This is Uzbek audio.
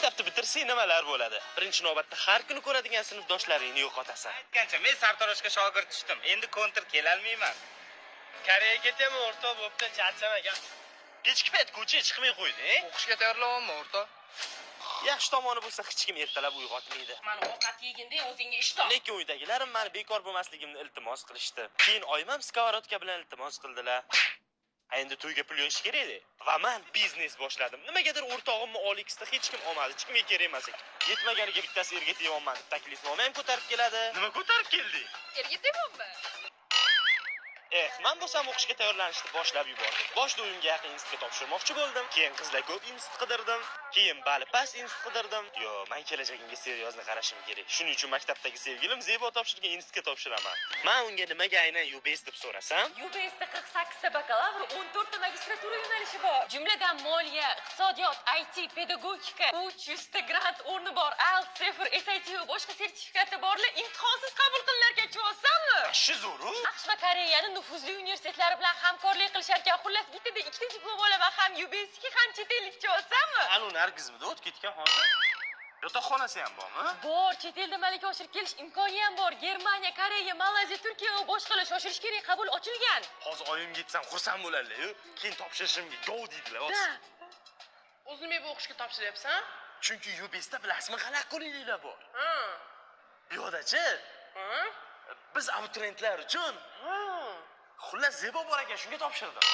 Maktabni bitirsang nimalar bo'ladi? Birinchi navbatda har kuni ko'radigan sinfdoshlaringni yo'qotasan. Aytgancha, men sartaroshga shogird tushdim. Endi kontr kela olmayman. Koreyaga ketaman, o'rtoq, bo'pti, charchamagan. Kechki payt ko'chaga chiqmay qo'yding. O'qishga tayyorlanyapman, o'rtoq. Yaxshi tomoni bo'lsa hech kim ertalab uyg'otmaydi. Mana ovqat yeganda o'zingga ish top. Lekin uydagilarim meni bekor bo'lmasligimni iltimos qilishdi. Keyin oyimam skоворodka bilan iltimos qildilar. Endi to'yga pul yo'sh kerak edi. Va men biznes boshladim. Nimagadir o'rtog'imni Olixda hech kim olmadi, hech kimga kerak emas ekan. Yetmaganiga bittasi erga teyapman deb taklifnoma ham ko'tarib keladi. Nima ko'tarib kelding? Erga tepammi? Men bo'lsam o'qishga tayyorlanishni boshlab yubordim. Boshda uyimga yaqin institutga topshirmoqchi bo'ldim. Keyin qizlar ko'p institut qidirdim. Keyin bali past institut qidirdim. Yo, men kelajagimga seriyozli qarashim kerak. Shuning uchun maktabdagi sevgilim Zebo topshirgan institutga topshiraman. Men unga nimaga aynan UBS deb so'rasam, UBSda 48 ta bakalavr, 14 ta magistratura yo'nalishi bor. Jumladan moliya, iqtisodiyot, IT, pedagogika, 300 ta grant o'rni bor, IELTS, TOEFL, SAT va boshqa sertifikati borlar imtihonsiz qabul qilinarkan, tushunsanmi? shu zo'ru. AQSh va Koreyaning nufuzli universitetlari bilan hamkorlik qilisharkan. Xullas, bittada ikkita diplom olaman, ham UBSga ham chet ellik, tushunsanmi? Anu Nargizmida o'tib ketgan hozir. Yotoqxonasi ham bormi? Bor, chet elda malaka oshirib kelish imkoni ham bor. Germaniya, Koreya, Malayziya, Turkiya va boshqalar shoshilish kerak, qabul ochilgan. Hozir oyimga aytsam xursand bo'ladilar-yu. Keyin topshirishimga go deydilar. O'zing nima o'qishga topshiryapsan? Chunki UBSda bilasizmi, qanaqa qulayliklar bor. Bu yo'dachi? Biz abituriyentlar uchun. Xullas Zebo bor ekan, shunga topshirdim.